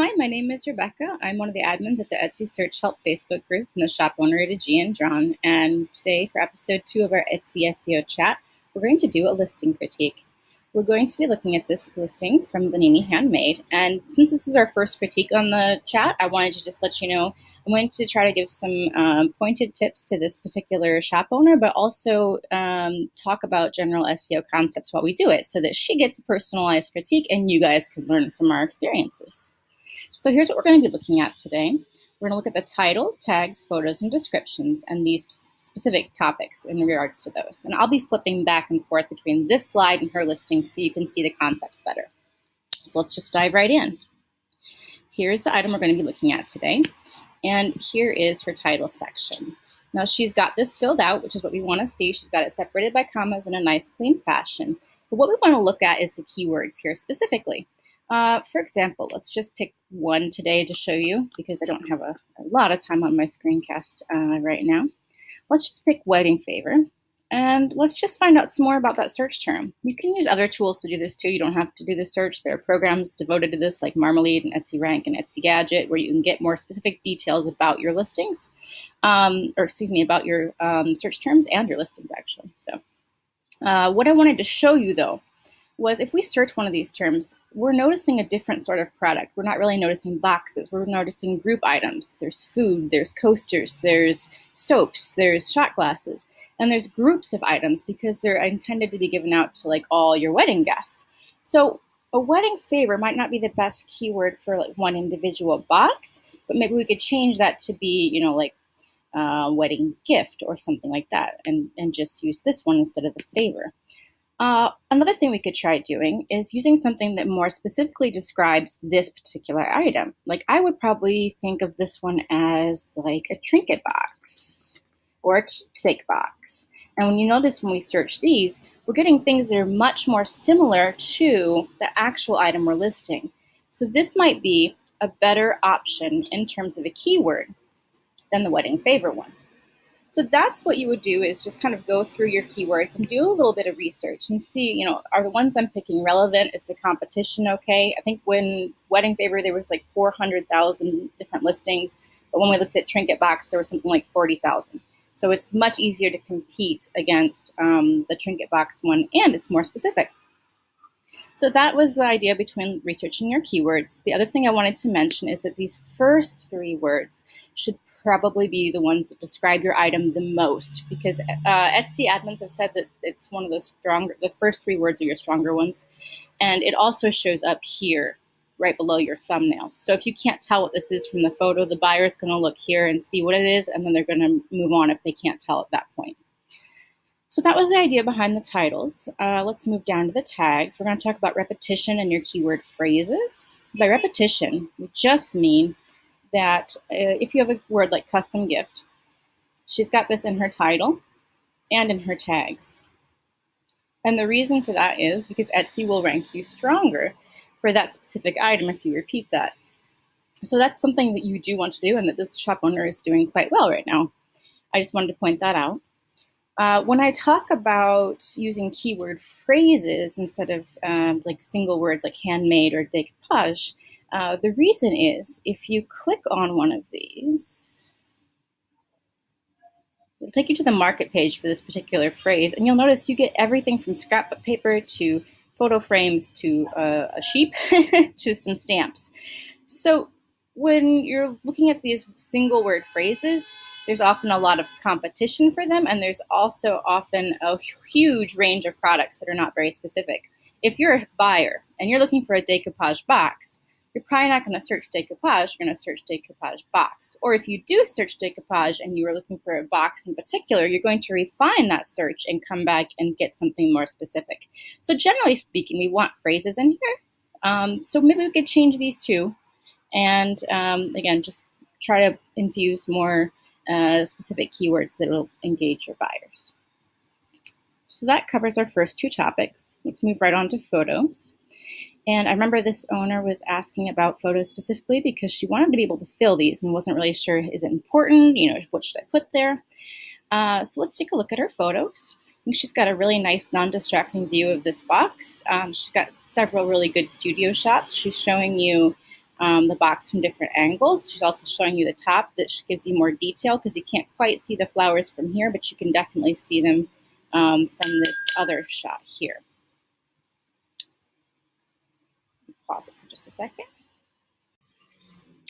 Hi, my name is Rebecca. I'm one of the admins at the Etsy Search Help Facebook group and the shop owner at Aegean Drawn. And today, for episode 2 of our Etsy SEO chat, we're going to do a listing critique. We're going to be looking at this listing from Zanini Handmade. And since this is our first critique on the chat, I wanted to just let you know I'm going to try to give some pointed tips to this particular shop owner, but also talk about general SEO concepts while we do it so that she gets a personalized critique and you guys can learn from our experiences. So here's what we're going to be looking at today. We're going to look at the title, tags, photos, and descriptions, and these specific topics in regards to those. And I'll be flipping back and forth between this slide and her listing so you can see the concepts better. So let's just dive right in. Here's the item we're going to be looking at today. And here is her title section. Now she's got this filled out, which is what we want to see. She's got it separated by commas in a nice, clean fashion. But what we want to look at is the keywords here specifically. For example, let's just pick one today to show you because I don't have a lot of time on my screencast right now. Let's just pick wedding favor and let's just find out some more about that search term. You can use other tools to do this too. You don't have to do the search. There are programs devoted to this like Marmalade and Etsy Rank and Etsy Gadget where you can get more specific details about your listings, about your search terms and your listings actually. So what I wanted to show you though was if we search one of these terms, we're noticing a different sort of product. We're not really noticing boxes. We're noticing group items. There's food, there's coasters, there's soaps, there's shot glasses, and there's groups of items because they're intended to be given out to like all your wedding guests. So a wedding favor might not be the best keyword for like one individual box, but maybe we could change that to be, wedding gift or something like that and just use this one instead of the favor. Another thing we could try doing is using something that more specifically describes this particular item. Like I would probably think of this one as like a trinket box or a keepsake box. And when you notice when we search these, we're getting things that are much more similar to the actual item we're listing. So this might be a better option in terms of a keyword than the wedding favor one. So that's what you would do is just kind of go through your keywords and do a little bit of research and see, are the ones I'm picking relevant? Is the competition okay? I think when wedding favor, there was like 400,000 different listings. But when we looked at trinket box, there was something like 40,000. So it's much easier to compete against the trinket box one, and it's more specific. So that was the idea between researching your keywords. The other thing I wanted to mention is that these first 3 words should probably be the ones that describe your item the most because Etsy admins have said that it's one of the first 3 words are your stronger ones. And it also shows up here right below your thumbnail. So if you can't tell what this is from the photo, the buyer is going to look here and see what it is, and then they're going to move on if they can't tell at that point. So that was the idea behind the titles. Let's move down to the tags. We're going to talk about repetition and your keyword phrases. By repetition, we just mean that if you have a word like custom gift, she's got this in her title and in her tags. And the reason for that is because Etsy will rank you stronger for that specific item if you repeat that. So that's something that you do want to do and that this shop owner is doing quite well right now. I just wanted to point that out. When I talk about using keyword phrases instead of like single words like handmade or decoupage, the reason is if you click on one of these, it'll take you to the market page for this particular phrase, and you'll notice you get everything from scrapbook paper to photo frames to a sheep to some stamps. So when you're looking at these single word phrases, there's often a lot of competition for them, and there's also often a huge range of products that are not very specific. If you're a buyer and you're looking for a decoupage box, you're probably not going to search decoupage, you're going to search decoupage box. Or if you do search decoupage and you are looking for a box in particular, you're going to refine that search and come back and get something more specific. So generally speaking, we want phrases in here. So maybe we could change these too. And again, just try to infuse more specific keywords that will engage your buyers. So that covers our first 2 topics. Let's move right on to photos. And I remember this owner was asking about photos specifically because she wanted to be able to fill these and wasn't really sure, is it important? What should I put there? So let's take a look at her photos. I think she's got a really nice non-distracting view of this box. She's got several really good studio shots. She's showing you the box from different angles. She's also showing you the top that gives you more detail because you can't quite see the flowers from here, but you can definitely see them from this other shot here. Pause it for just a second.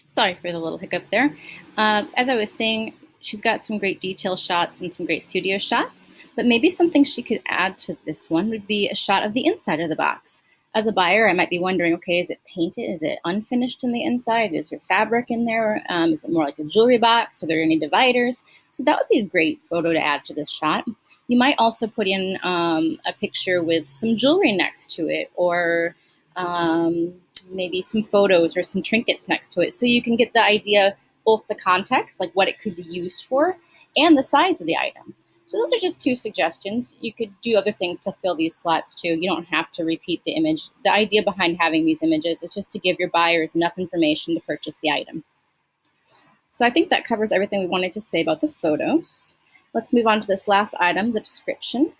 Sorry for the little hiccup there. As I was saying, she's got some great detail shots and some great studio shots, but maybe something she could add to this one would be a shot of the inside of the box. As a buyer, I might be wondering, okay, is it painted? Is it unfinished in the inside? Is there fabric in there? Is it more like a jewelry box? Are there any dividers? So that would be a great photo to add to this shot. You might also put in a picture with some jewelry next to it, or maybe some photos or some trinkets next to it, so you can get the idea, both the context, like what it could be used for, and the size of the item. So those are just two suggestions. You could do other things to fill these slots too. You don't have to repeat the image. The idea behind having these images is just to give your buyers enough information to purchase the item. So I think that covers everything we wanted to say about the photos. Let's move on to this last item, the description.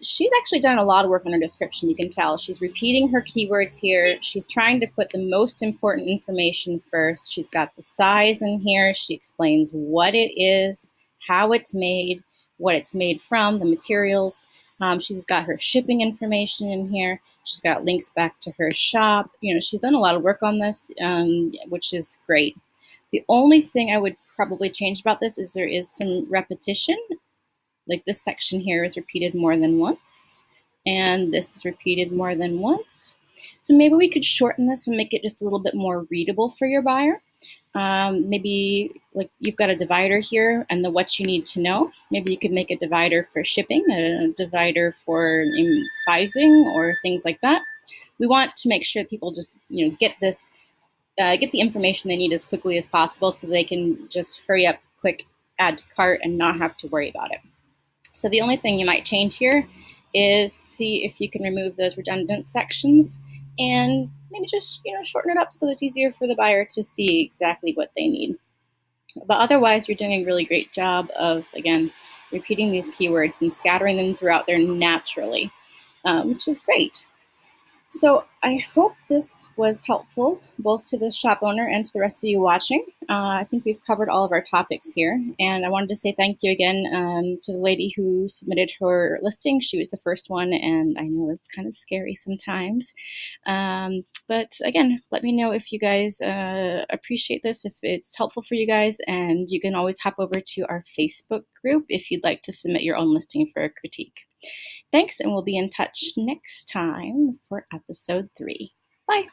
She's actually done a lot of work on her description. You can tell she's repeating her keywords here. She's trying to put the most important information first. She's got the size in here. She explains what it is, how it's made, what it's made from, the materials. She's got her shipping information in here. She's got links back to her shop. You know, she's done a lot of work on this, which is great. The only thing I would probably change about this is there is some repetition. Like this section here is repeated more than once, and this is repeated more than once. So maybe we could shorten this and make it just a little bit more readable for your buyer. Maybe like you've got a divider here and the what you need to know. Maybe you could make a divider for shipping, a divider for sizing or things like that. We want to make sure that people just get this, get the information they need as quickly as possible so they can just hurry up, click add to cart and not have to worry about it. So the only thing you might change here is see if you can remove those redundant sections and maybe just shorten it up so it's easier for the buyer to see exactly what they need. But otherwise, you're doing a really great job of, again, repeating these keywords and scattering them throughout there naturally, which is great. So I hope this was helpful both to the shop owner and to the rest of you watching. I think we've covered all of our topics here, and I wanted to say thank you again to the lady who submitted her listing. She was the first one, and I know it's kind of scary sometimes. But again, let me know if you guys appreciate this, if it's helpful for you guys, and you can always hop over to our Facebook group if you'd like to submit your own listing for a critique. Thanks, and we'll be in touch next time for episode 3. Bye.